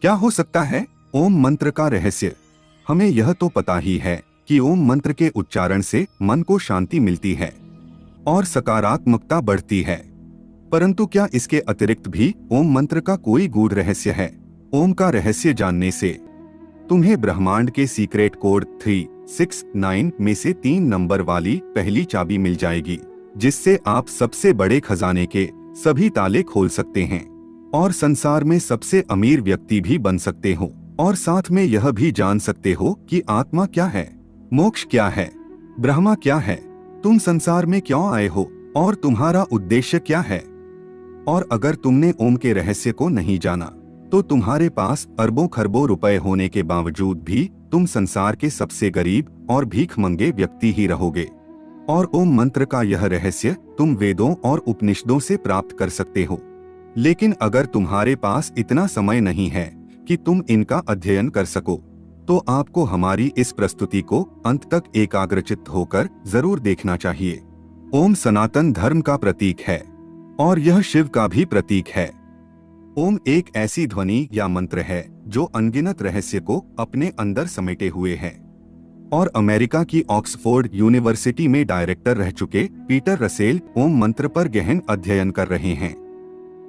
क्या हो सकता है ओम मंत्र का रहस्य? हमें यह तो पता ही है कि ओम मंत्र के उच्चारण से मन को शांति मिलती है और सकारात्मकता बढ़ती है। परंतु क्या इसके अतिरिक्त भी ओम मंत्र का कोई गूढ़ रहस्य है? ओम का रहस्य जानने से तुम्हें ब्रह्मांड के सीक्रेट कोड 369 में से 3 नंबर वाली पहली चाबी मिल जाएगी, जिससे आप सबसे बड़े खजाने के सभी ताले खोल सकते हैं और संसार में सबसे अमीर व्यक्ति भी बन सकते हो। और साथ में यह भी जान सकते हो कि आत्मा क्या है, मोक्ष क्या है, ब्रह्मा क्या है, तुम संसार में क्यों आए हो और तुम्हारा उद्देश्य क्या है। और अगर तुमने ओम के रहस्य को नहीं जाना तो तुम्हारे पास अरबों खरबों रुपए होने के बावजूद भी तुम संसार के सबसे गरीब और भीखमंगे व्यक्ति ही रहोगे। और ओम मंत्र का यह रहस्य तुम वेदों और उपनिषदों से प्राप्त कर सकते हो, लेकिन अगर तुम्हारे पास इतना समय नहीं है कि तुम इनका अध्ययन कर सको, तो आपको हमारी इस प्रस्तुति को अंत तक एकाग्रचित्त होकर जरूर देखना चाहिए। ओम सनातन धर्म का प्रतीक है और यह शिव का भी प्रतीक है। ओम एक ऐसी ध्वनि या मंत्र है जो अनगिनत रहस्य को अपने अंदर समेटे हुए है। और अमेरिका की ऑक्सफोर्ड यूनिवर्सिटी में डायरेक्टर रह चुके पीटर रसेल ओम मंत्र पर गहन अध्ययन कर रहे हैं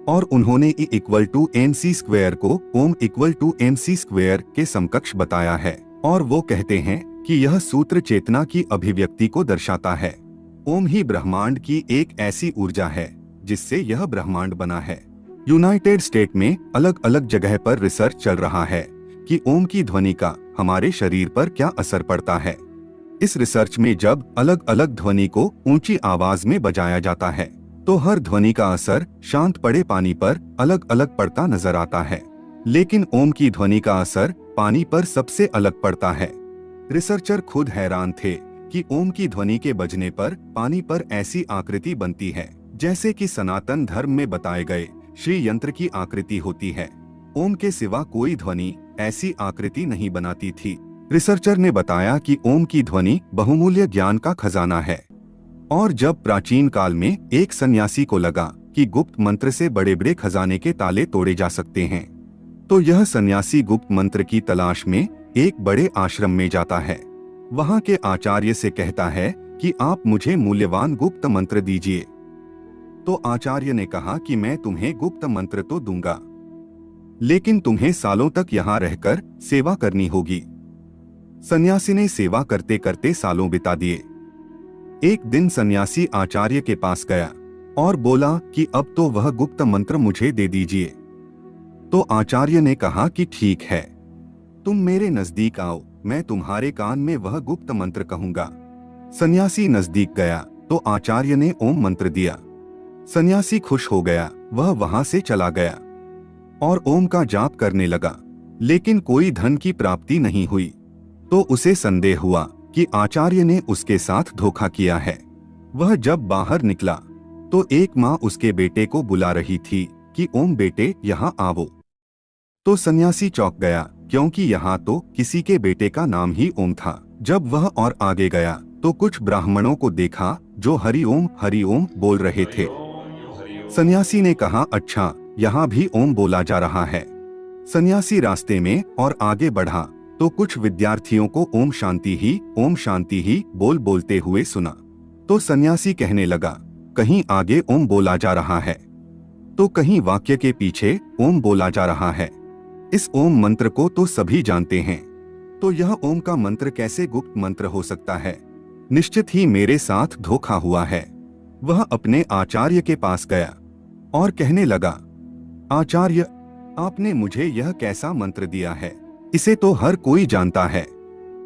और उन्होंने E=mc² को ओम=mc² के समकक्ष बताया है। और वो कहते हैं कि यह सूत्र चेतना की अभिव्यक्ति को दर्शाता है। ओम ही ब्रह्मांड की एक ऐसी ऊर्जा है जिससे यह ब्रह्मांड बना है। यूनाइटेड स्टेट में अलग अलग जगह पर रिसर्च चल रहा है कि ओम की ध्वनि का हमारे शरीर पर क्या असर पड़ता है। इस रिसर्च में जब अलग अलग ध्वनि को ऊंची आवाज में बजाया जाता है तो हर ध्वनि का असर शांत पड़े पानी पर अलग अलग पड़ता नजर आता है, लेकिन ओम की ध्वनि का असर पानी पर सबसे अलग पड़ता है। रिसर्चर खुद हैरान थे कि ओम की ध्वनि के बजने पर पानी पर ऐसी आकृति बनती है जैसे कि सनातन धर्म में बताए गए श्री यंत्र की आकृति होती है। ओम के सिवा कोई ध्वनि ऐसी आकृति नहीं बनाती थी। रिसर्चर ने बताया कि ओम की ध्वनि बहुमूल्य ज्ञान का खजाना है। और जब प्राचीन काल में एक सन्यासी को लगा कि गुप्त मंत्र से बड़े बड़े खजाने के ताले तोड़े जा सकते हैं, तो यह सन्यासी गुप्त मंत्र की तलाश में एक बड़े आश्रम में जाता है। वहाँ के आचार्य से कहता है कि आप मुझे मूल्यवान गुप्त मंत्र दीजिए। तो आचार्य ने कहा कि मैं तुम्हें गुप्त मंत्र तो दूंगा, लेकिन तुम्हें सालों तक यहाँ रहकर सेवा करनी होगी। सन्यासी ने सेवा करते करते सालों बिता दिए। एक दिन सन्यासी आचार्य के पास गया और बोला कि अब तो वह गुप्त मंत्र मुझे दे दीजिए। तो आचार्य ने कहा कि ठीक है, तुम मेरे नजदीक आओ, मैं तुम्हारे कान में वह गुप्त मंत्र कहूंगा। सन्यासी नजदीक गया तो आचार्य ने ओम मंत्र दिया। सन्यासी खुश हो गया, वह वहां से चला गया और ओम का जाप करने लगा, लेकिन कोई धन की प्राप्ति नहीं हुई। तो उसे संदेह हुआ कि आचार्य ने उसके साथ धोखा किया है। वह जब बाहर निकला तो एक माँ उसके बेटे को बुला रही थी कि ओम बेटे यहाँ आओ। तो सन्यासी चौंक गया, क्योंकि यहाँ तो किसी के बेटे का नाम ही ओम था। जब वह और आगे गया तो कुछ ब्राह्मणों को देखा जो हरि ओम बोल रहे थे। सन्यासी ने कहा, अच्छा, यहाँ भी ओम बोला जा रहा है। सन्यासी रास्ते में और आगे बढ़ा तो कुछ विद्यार्थियों को ओम शांति ही बोलते हुए सुना। तो सन्यासी कहने लगा, कहीं आगे ओम बोला जा रहा है तो कहीं वाक्य के पीछे ओम बोला जा रहा है। इस ओम मंत्र को तो सभी जानते हैं, तो यह ओम का मंत्र कैसे गुप्त मंत्र हो सकता है? निश्चित ही मेरे साथ धोखा हुआ है। वह अपने आचार्य के पास गया और कहने लगा, आचार्य, आपने मुझे यह कैसा मंत्र दिया है? इसे तो हर कोई जानता है,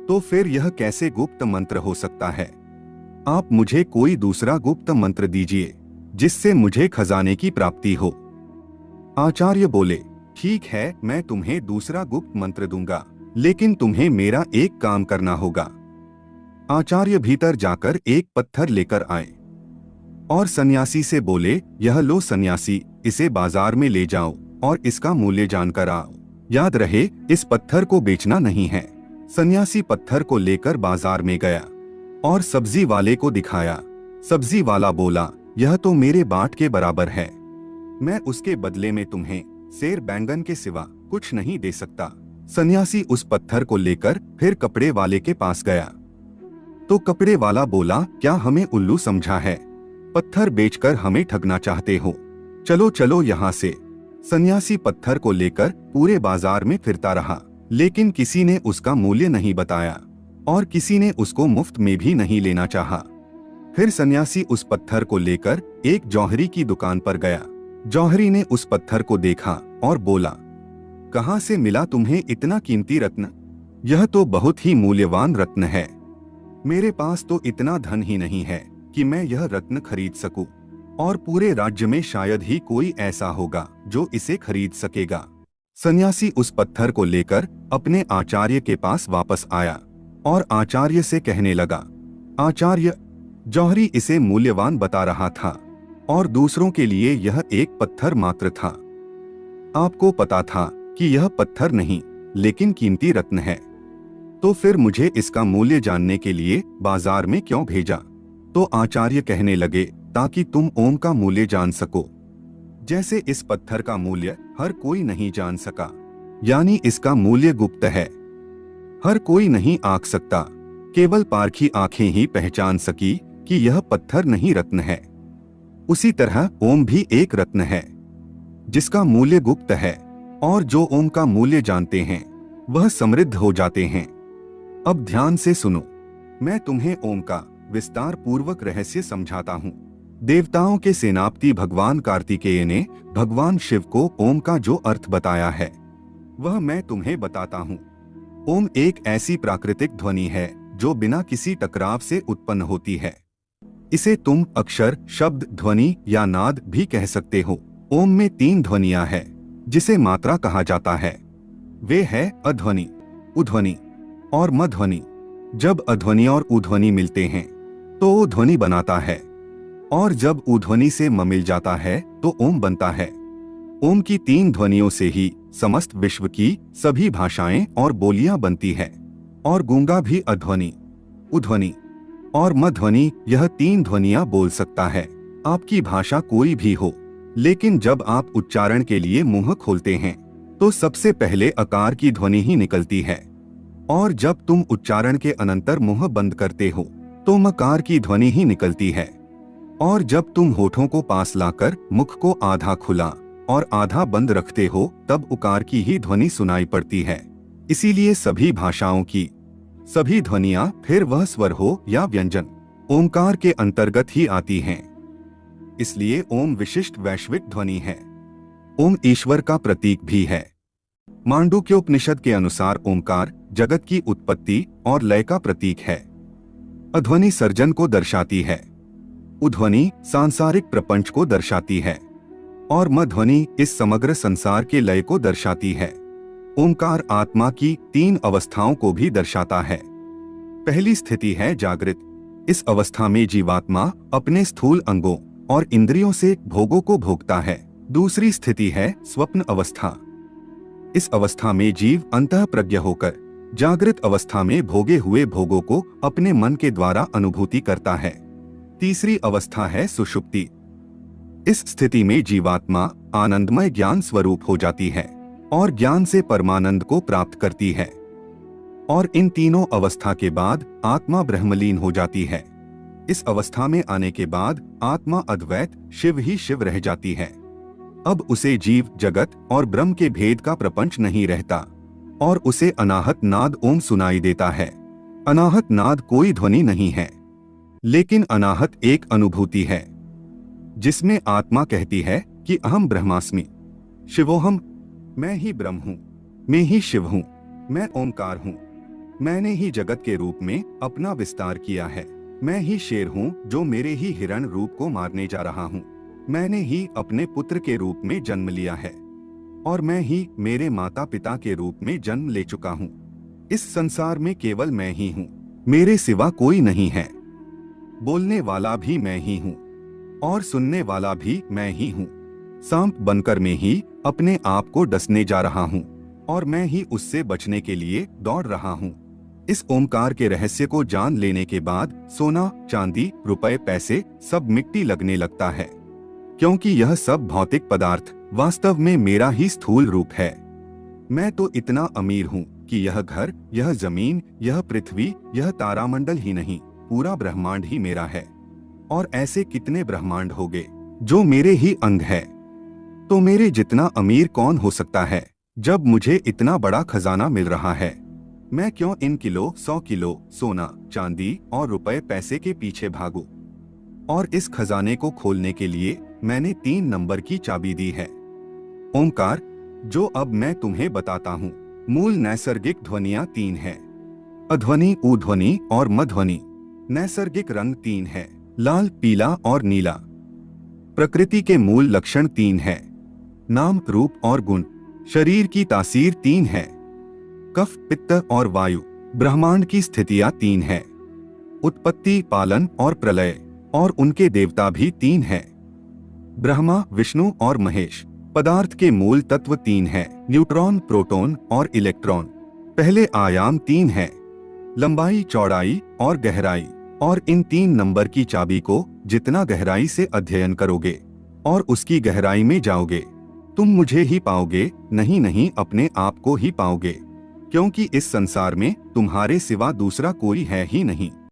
तो फिर यह कैसे गुप्त मंत्र हो सकता है? आप मुझे कोई दूसरा गुप्त मंत्र दीजिए जिससे मुझे खजाने की प्राप्ति हो। आचार्य बोले, ठीक है, मैं तुम्हें दूसरा गुप्त मंत्र दूंगा, लेकिन तुम्हें मेरा एक काम करना होगा। आचार्य भीतर जाकर एक पत्थर लेकर आए और सन्यासी से बोले, यह लो सन्यासी, इसे बाजार में ले जाओ और इसका मूल्य जानकर आओ। याद रहे, इस पत्थर को बेचना नहीं है। सन्यासी पत्थर को लेकर बाजार में गया और सब्जी वाले को दिखाया। सब्जी वाला बोला, यह तो मेरे बाट के बराबर है, मैं उसके बदले में तुम्हें शेर बैंगन के सिवा कुछ नहीं दे सकता। सन्यासी उस पत्थर को लेकर फिर कपड़े वाले के पास गया। तो कपड़े वाला बोला, क्या हमें उल्लू समझा है? पत्थर बेचकर हमें ठगना चाहते हो? चलो चलो यहाँ से। सन्यासी पत्थर को लेकर पूरे बाजार में फिरता रहा, लेकिन किसी ने उसका मूल्य नहीं बताया और किसी ने उसको मुफ्त में भी नहीं लेना चाहा। फिर सन्यासी उस पत्थर को लेकर एक जौहरी की दुकान पर गया। जौहरी ने उस पत्थर को देखा और बोला, कहाँ से मिला तुम्हें इतना कीमती रत्न? यह तो बहुत ही मूल्यवान रत्न है। मेरे पास तो इतना धन ही नहीं है कि मैं यह रत्न खरीद सकूं, और पूरे राज्य में शायद ही कोई ऐसा होगा जो इसे खरीद सकेगा। सन्यासी उस पत्थर को लेकर अपने आचार्य के पास वापस आया और आचार्य से कहने लगा, आचार्य, जौहरी इसे मूल्यवान बता रहा था और दूसरों के लिए यह एक पत्थर मात्र था। आपको पता था कि यह पत्थर नहीं लेकिन कीमती रत्न है, तो फिर मुझे इसका मूल्य जानने के लिए बाजार में क्यों भेजा? तो आचार्य कहने लगे, ताकि तुम ओम का मूल्य जान सको। जैसे इस पत्थर का मूल्य हर कोई नहीं जान सका, यानी इसका मूल्य गुप्त है, हर कोई नहीं आंक सकता, केवल पारखी आंखें ही पहचान सकी कि यह पत्थर नहीं रत्न है। उसी तरह ओम भी एक रत्न है जिसका मूल्य गुप्त है, और जो ओम का मूल्य जानते हैं वह समृद्ध हो जाते हैं। अब ध्यान से सुनो, मैं तुम्हें ओम का विस्तार पूर्वक रहस्य समझाता हूँ। देवताओं के सेनापति भगवान कार्तिकेय ने भगवान शिव को ओम का जो अर्थ बताया है वह मैं तुम्हें बताता हूँ। ओम एक ऐसी प्राकृतिक ध्वनि है जो बिना किसी टकराव से उत्पन्न होती है। इसे तुम अक्षर, शब्द, ध्वनि या नाद भी कह सकते हो। ओम में 3 ध्वनियां हैं जिसे मात्रा कहा जाता है। वे है अध्वनि, उध्वनि और मध्वनि। जब अध्वनि और उध्वनि मिलते हैं तो ओ ध्वनि बनाता है, और जब उध्वनि से म मिल जाता है तो ओम बनता है। ओम की 3 ध्वनियों से ही समस्त विश्व की सभी भाषाएं और बोलियां बनती है, और गूंगा भी अध्वनि, उध्वनि और मध्वनि यह 3 ध्वनियां बोल सकता है। आपकी भाषा कोई भी हो, लेकिन जब आप उच्चारण के लिए मुंह खोलते हैं तो सबसे पहले अकार की ध्वनि ही निकलती है, और जब तुम उच्चारण के अनंतर मुंह बंद करते हो तो मकार की ध्वनि ही निकलती है, और जब तुम होठों को पास लाकर मुख को आधा खुला और आधा बंद रखते हो तब उकार की ही ध्वनि सुनाई पड़ती है। इसीलिए सभी भाषाओं की सभी ध्वनियां, फिर वह स्वर हो या व्यंजन, ओंकार के अंतर्गत ही आती हैं। इसलिए ओम विशिष्ट वैश्विक ध्वनि है। ओम ईश्वर का प्रतीक भी है। मांडूक्योपनिषद के अनुसार ओंकार जगत की उत्पत्ति और लय का प्रतीक है। अध्वनि सर्जन को दर्शाती है, उध्वनि सांसारिक प्रपंच को दर्शाती है, और मध्वनि इस समग्र संसार के लय को दर्शाती है। ओंकार आत्मा की 3 अवस्थाओं को भी दर्शाता है। पहली स्थिति है जागृत। इस अवस्था में जीवात्मा अपने स्थूल अंगों और इंद्रियों से भोगों को भोगता है। दूसरी स्थिति है स्वप्न अवस्था। इस अवस्था में जीव अंतःप्रज्ञ होकर जागृत अवस्था में भोगे हुए भोगों को अपने मन के द्वारा अनुभूति करता है। तीसरी अवस्था है सुषुप्ति। इस स्थिति में जीवात्मा आनंदमय ज्ञान स्वरूप हो जाती है और ज्ञान से परमानंद को प्राप्त करती है, और इन तीनों अवस्था के बाद आत्मा ब्रह्मलीन हो जाती है। इस अवस्था में आने के बाद आत्मा अद्वैत शिव ही शिव रह जाती है। अब उसे जीव, जगत और ब्रह्म के भेद का प्रपंच नहीं रहता, और उसे अनाहत नाद ओम सुनाई देता है। अनाहत नाद कोई ध्वनि नहीं है, लेकिन अनाहत एक अनुभूति है जिसमें आत्मा कहती है कि अहम ब्रह्मास्मि, शिवोहम, मैं ही ब्रह्म हूँ, मैं ही शिव हूँ, मैं ओंकार हूँ। मैंने ही जगत के रूप में अपना विस्तार किया है। मैं ही शेर हूँ जो मेरे ही हिरण रूप को मारने जा रहा हूँ। मैंने ही अपने पुत्र के रूप में जन्म लिया है, और मैं ही मेरे माता पिता के रूप में जन्म ले चुका हूँ। इस संसार में केवल मैं ही हूँ, मेरे सिवा कोई नहीं है। बोलने वाला भी मैं ही हूँ और सुनने वाला भी मैं ही हूँ। सांप बनकर मैं ही अपने आप को डसने जा रहा हूँ, और मैं ही उससे बचने के लिए दौड़ रहा हूँ। इस ओमकार के रहस्य को जान लेने के बाद सोना, चांदी, रुपए, पैसे सब मिट्टी लगने लगता है। क्योंकि यह सब भौतिक पदार्थ वास्तव में मेरा ही स्थूल रूप है। मैं तो इतना अमीर हूँ कि यह घर, यह जमीन, यह पृथ्वी, यह तारामंडल ही नहीं, पूरा ब्रह्मांड ही मेरा है। और ऐसे कितने ब्रह्मांड होंगे जो मेरे ही अंग है। तो मेरे जितना अमीर कौन हो सकता है जब मुझे इतना बड़ा खजाना मिल रहा है। मैं क्यों इन किलो 100 किलो सोना, चांदी और रुपए पैसे के पीछे भागूं? और इस खजाने को खोलने के लिए मैंने 3 नंबर की चाबी दी है, ओमकार, जो अब मैं तुम्हें बताता हूँ। मूल नैसर्गिक ध्वनियाँ 3 है, अध्वनि, उध्वनि और मध्वनि। नैसर्गिक रंग 3 है, लाल, पीला और नीला। प्रकृति के मूल लक्षण 3 है, नाम, रूप और गुण। शरीर की तासीर 3 है, कफ, पित्त और वायु। ब्रह्मांड की स्थितियां 3 है, उत्पत्ति, पालन और प्रलय। और उनके देवता भी 3 है, ब्रह्मा, विष्णु और महेश। पदार्थ के मूल तत्व 3 है, न्यूट्रॉन, प्रोटॉन और इलेक्ट्रॉन। पहले आयाम 3 है, लंबाई, चौड़ाई और गहराई। और इन 3 नंबर की चाबी को जितना गहराई से अध्ययन करोगे और उसकी गहराई में जाओगे, तुम मुझे ही पाओगे, नहीं अपने आप को ही पाओगे। क्योंकि इस संसार में तुम्हारे सिवा दूसरा कोई है ही नहीं।